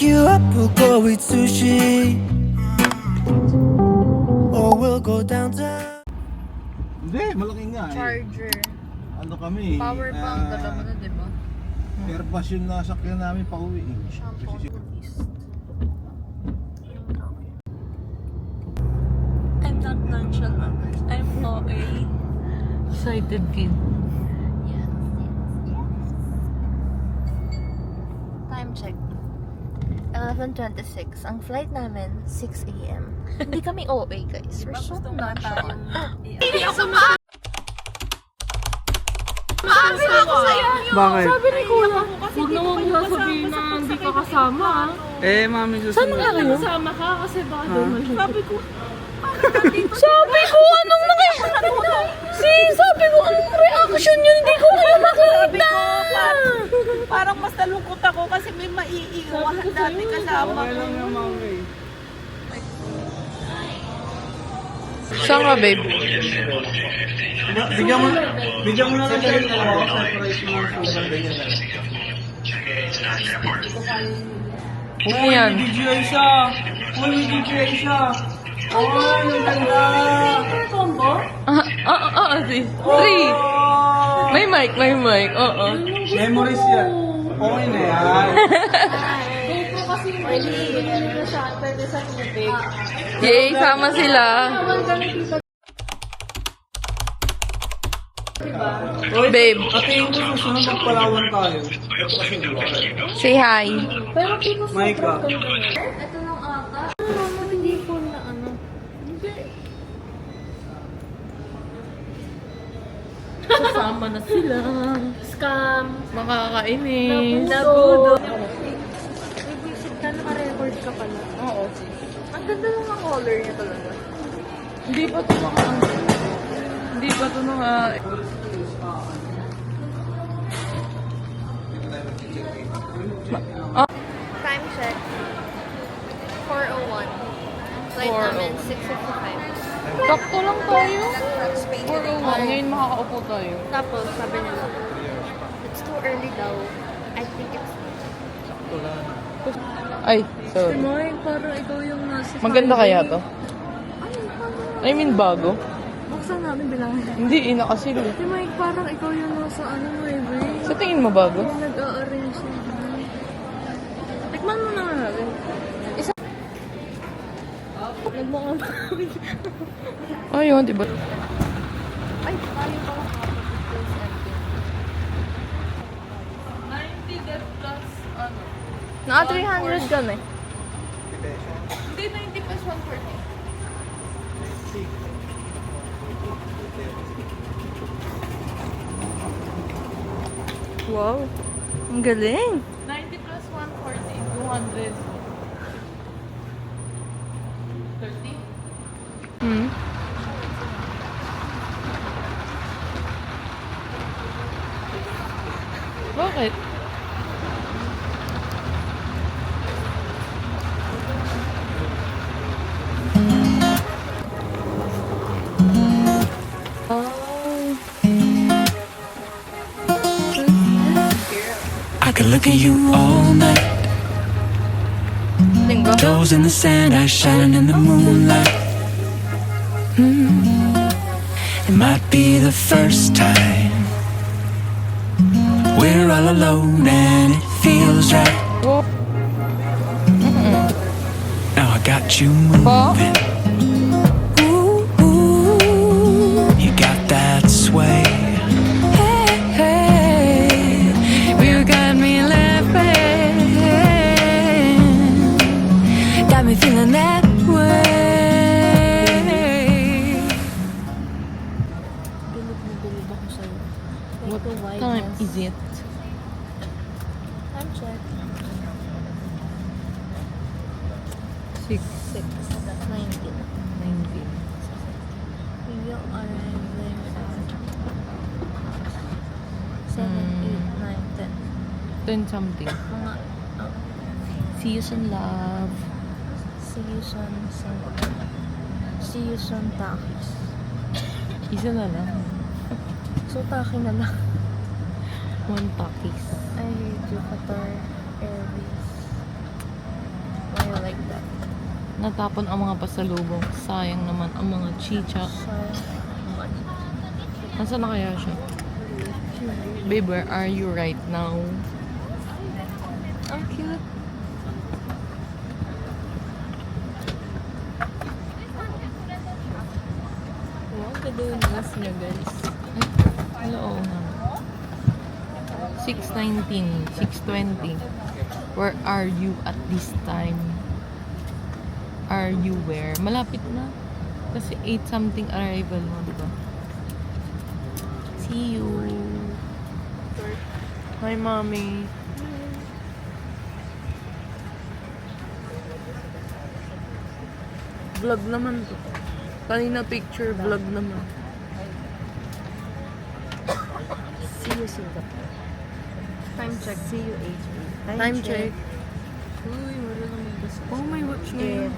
you up, we'll go eat sushi. Or we'll go downtown. Hindi, malaki nga eh. Charger. Ano kami? Power bank. Dala mo na, diba? Airbus yung nasakyan namin pa uwi eh. Shampoo Kasi list. I'm not nonchalant. I'm OA. Excited kid. Yes. Time check. 11:26. Ang flight namin, 6 a.m. Hindi kami OA, guys. We're so nonchalant. Hindi ako Bakit? Sabi ni Kuya, huwag naman mo sasabihin na hindi ka kasama. Eh, mami, Saan susunod. nga kayo? Kasama ka kasi baka doon. Sabi ko, anong sabi ko, anong reaction yun? Hindi ko kayo makita. Parang mas nalungkot ako kasi may maiiwan dati kasama Okay ko. lang yung mami. Saan ka, babe? Bigyan mo na lang kayo ng surprise mo. Ano yan? May DJI siya! Uy, may DJI siya! Uy, ang ganda! Three. May mic. Oo. Memories yan. Okay na yan. Yay, sama sila. Babe, Katingin ko susunod magpalawan tayo. say hi. Maika. Kasama na sila. Scam. Makakainis. Nabudo. Naka-record ka pala. Oo. Ang ganda lang ang color niya talaga. Hindi pa ito Time check. 4:01. Flight namin 6:55. Sakto lang tayo. 4:01. Ngayon makakaupo tayo. Tapos, sabi nila, it's too early daw. I think it's... Ay, sorry. Si Mike, parang ikaw yung nasa... Maganda kaya to? I mean, bago? Buksan namin bilangin. Hindi, nakasil. Si Mike, parang ikaw yung nasa Sa tingin mo bago? Yung nag-a-arrange na. Tikman mo na natin. Isa... Nagmukhang... Ayun, diba? Ay, tayo pala kapag empty. 90 debt plus, ano? Naka 300 kami. Hindi, 90 plus 140. Wow. Ang galing. 90 plus 140, 200. 30? Bakit? I could look at you all night. Toes in the sand, eyes shining in the moonlight. It might be the first time we're all alone and it feels right. Now I got you moving. Ooh, ooh, you got that sway. Hey, hey, you got me laughing. Got me feeling that way. What time is it? Time check. 6. 6. 19. 19. We will arrive there at 7, 8, 9, 10. 10 something. Mga, See you soon, love. see you soon, Takis. Isa na lang. So, Taki na lang. 1 takis. I heard you, Qatar Airways. like that. Natapon ang mga pasalubong. Sayang naman ang mga chicha. Nasaan na kaya siya? Babe, where are you right now? Ang cute. Wow, ganda yung last niya, guys. Hello, oo nga. 6:19, 6:20. Where are you at this time? Are you where? Malapit na. Kasi 8 something arrival mo, di ba? See you. Hi, mommy. Vlog naman to. Kanina picture, vlog naman. See you, Singapore. Time check. See you, HB. Time check. Uy, wala na magbasa. Oh, my watch na yun.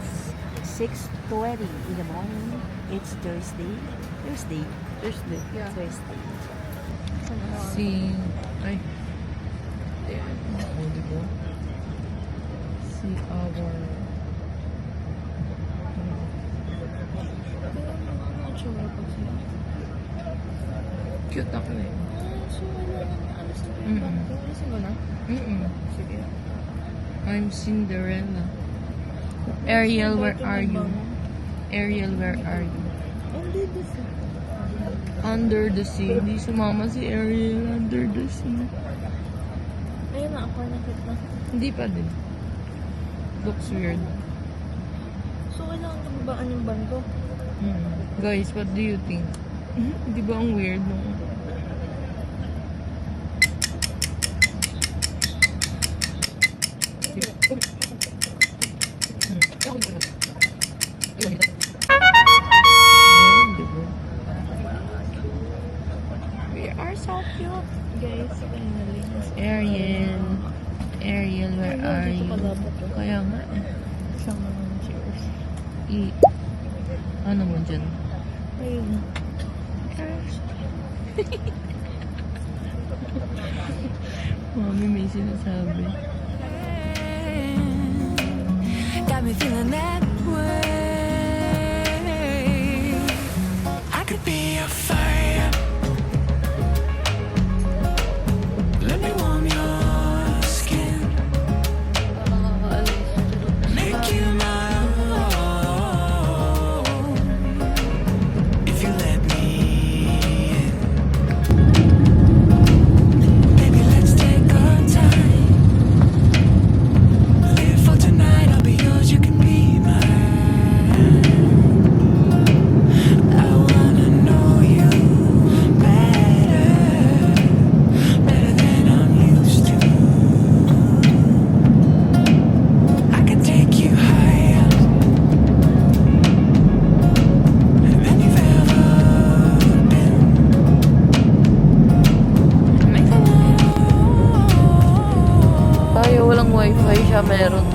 It's 6:20 in the morning. It's Thursday. Thursday. Yeah. Thursday. See, ay. Ayan. Oh, di ba? See our... Cute ako eh. Sige. I'm Cinderella. Ariel, where are you? Ariel, where are you? Under the sea. Hindi sumama si Ariel under the sea. Ayun na, ako nakita. Hindi pa din. Looks weird. So, kailangan kababaan yung bando. Guys, what do you think? Di ba ang weird no? Ayan, di ba? We are so cute, guys. Finally. Ariel. Ariel, where are you? Kaya nga eh. Isang cheers. Ano mo dyan? Ayun. Mami, may sinasabi. Got me feeling that way. I could be a fire. Let me warm your skin. Make you my own. If you let me in. Baby, let's take our time. Live for tonight, I'll be yours, you can be mine. I wanna know you better, better than I'm used to. I can take you higher than you've ever been. Make the night Tayo, walang wifi siya, meron.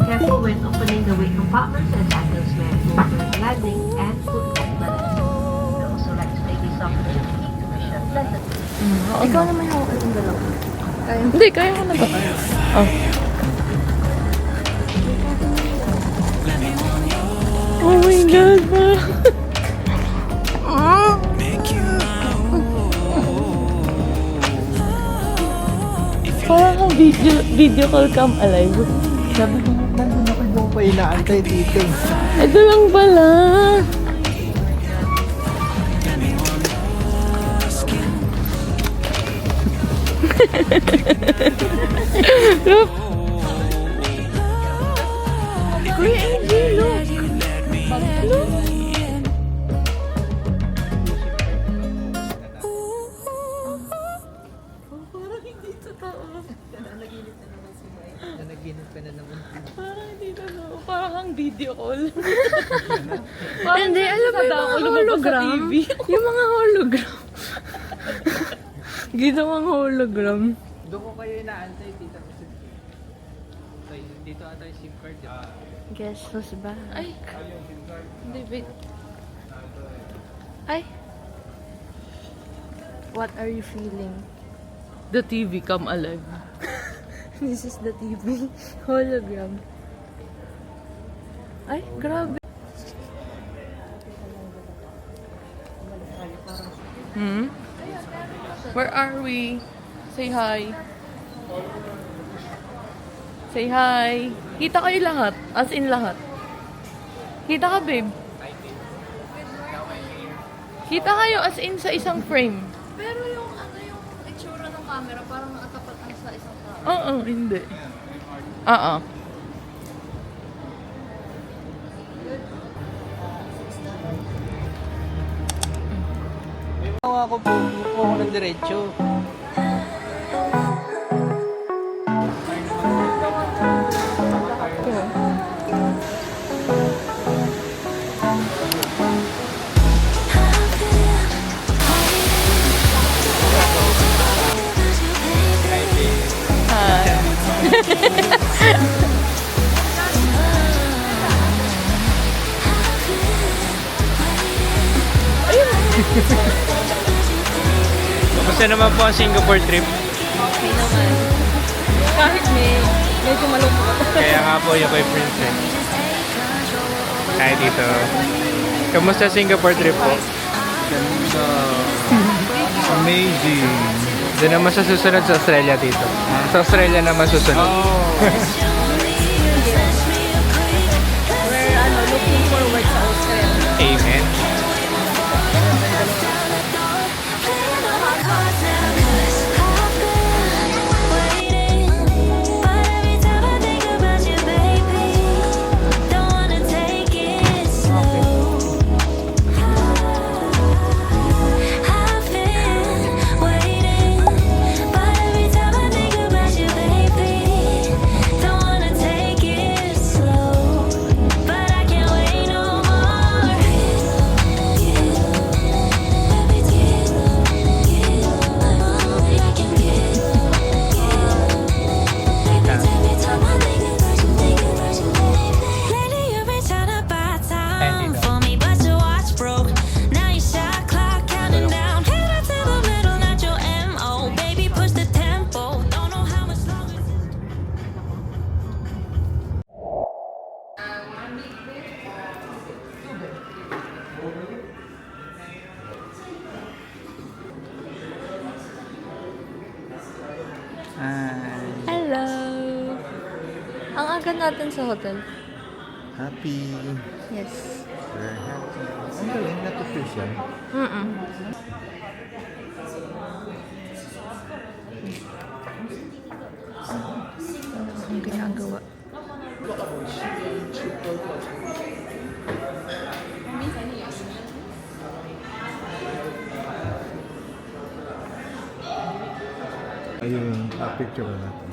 Careful when opening the wake compartments as items may move landing and food components. We also like to make this opportunity to wish a pleasant Ikaw na may hawak itong dalawa. Hindi, kaya ko na ba? Oh. Oh my God, ma. make you my own. Parang kang video call cam alive. Sabi ko, nandun ako yung pa inaantay dito. Ito lang pala. Look. Kuya AJ, look. Look. Parang hindi totoo. Parang kang video call. Hindi, alam mo yung mga hologram? Yung mga hologram. Ginawang hologram. Doon ko kayo inaantay, tita. Dito ata yung SIM card. Guess who's back? Ay. Hindi, wait. Ay. What are you feeling? The TV come alive. This is the TV. Hologram. Ay, grabe. Where are we? Say hi. Say hi. Kita kayo lahat. As in lahat. Kita ka, babe. Kita kayo as in sa isang frame. Pero yung itsura ng camera, parang nakatapat ang sa isang tao. Oo, hindi. Oo. Ako po ako ng diretso. Kamusta naman po ang Singapore trip? Okay naman. Kahit medyo malungkot. Kaya nga po yung kay Prince eh. Kahit dito. Kamusta Singapore trip po? Amazing. Doon naman sa susunod sa Australia dito. Sa Australia naman susunod. We're looking forward sa Australia. Amen. Hello! Ang aga natin sa hotel. Happy. Yes. We're happy. Ang galing na to fish yan. Ang ginagawa. Ayun, picture mo natin.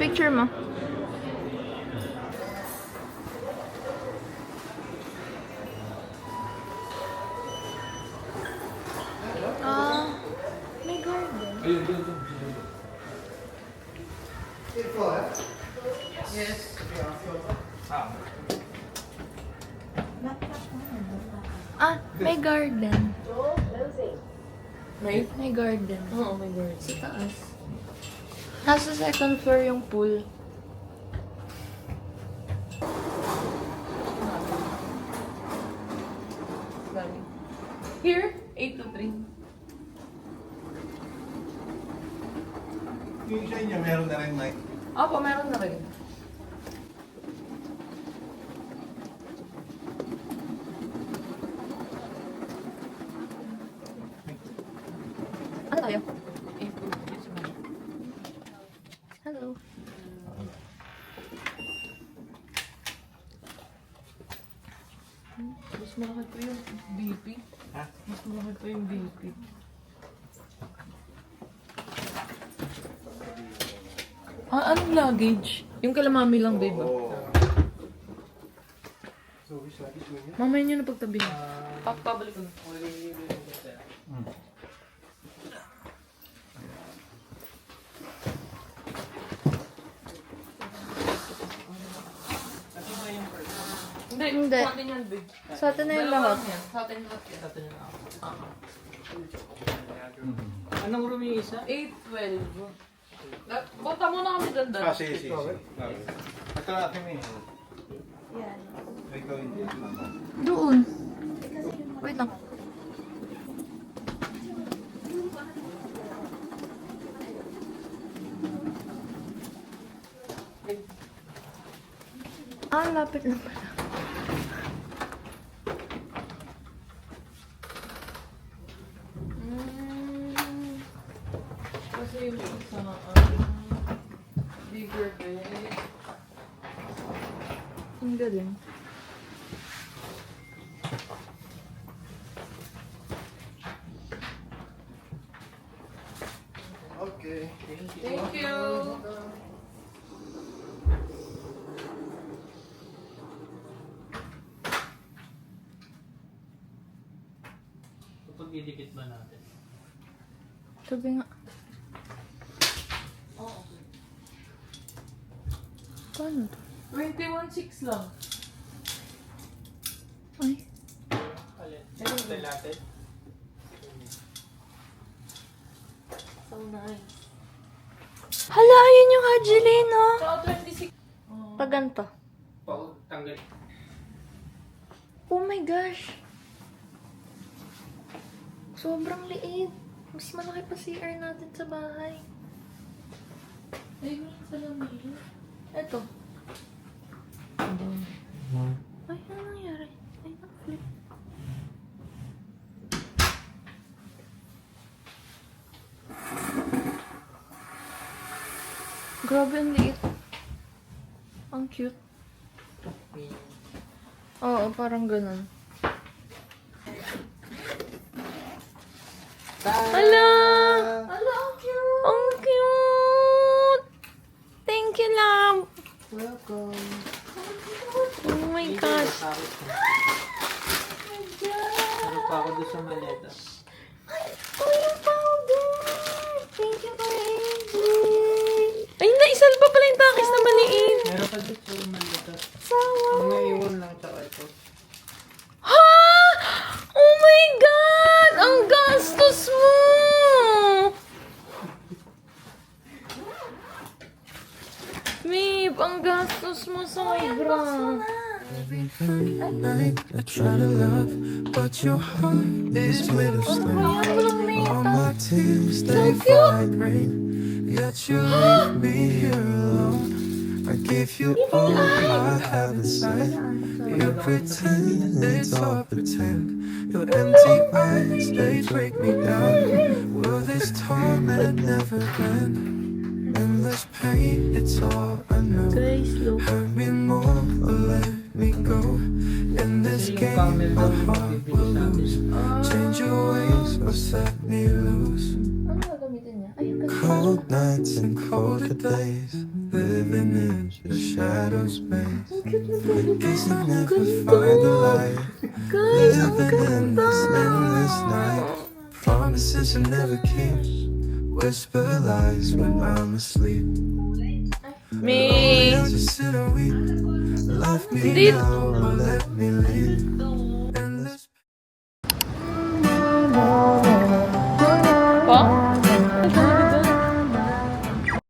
Picture mo. May garden. May garden. May garden. Oo, my God. Sa taas. Nasa second floor yung pool. Here, 8 to 3. Yung sa inyo, meron na rin mic. Opo, meron na rin. Ano tayo? Hello. Mas malaki pa yung BP. Ha? Mas malaki pa yung BP. Anong luggage? Yung kalamami lang, babe. Mamaya nyo na pagtabi. Pabalik ko na. Hindi. Hindi. Sa atin yan, babe. Sa atin na yung lahat. Sa atin lahat yan. Sa atin yung lahat. Anong room yung isa? 812. Bota muna kami doon doon. Sige. Ito na kami. Yan. Ikaw hindi. Doon. Wait lang. Lapit lang pala. Kasi yung isa bigger bed. Ang galing. Okay. Thank you. Kapag didikit ba natin? Sabi nga. Paano to? 21.6 lang. Ay. Alin? Ito natin. So nice. Hala, yun yung Hajili, no? So 26. Pag ganito. Tanggal. Oh my gosh. Sobrang liit. Mas malaki pa CR natin sa bahay. Ay, sa lamig. Eto. Ay, ano nangyari? Ay, na-flip. Grabe, ang liit. Ang cute. Oo, parang ganun. Hala! Hala, ang cute! Ang cute! Thank you, love! Welcome. Oh my gosh! Ano pa ako doon sa maleta? Oh, yung powder! Thank you, Angie! Ay, naisal pa pala yung takis na maliit! Meron pa doon sa maleta. Sawa! Ang naiwan lang tsaka ito. Ha? Oh my God! Ang gastos mo! Babe, ang gastos mo sa sobra. night I try to love, but your heart is made of stone. All my tears they fall like rain, yet you leave me here alone. I give you all I have inside. You pretend it's all pretend. Your empty eyes they break me down. Will this torment never end? Endless pain, it's all I know. Guys, look. Hurt me more or let me go. In this game, my heart will lose. Change your ways or set me loose. Ano gagamitin niya? Ay, ang ganda. Cold nights and colder days, living in the shadow space. Guess I never find the light. Guys, ang Living in ganda. this endless night. Promises I never keep. Whisper lies when I'm asleep. Me. Just sit and weep. Left me Did- now or let me leave.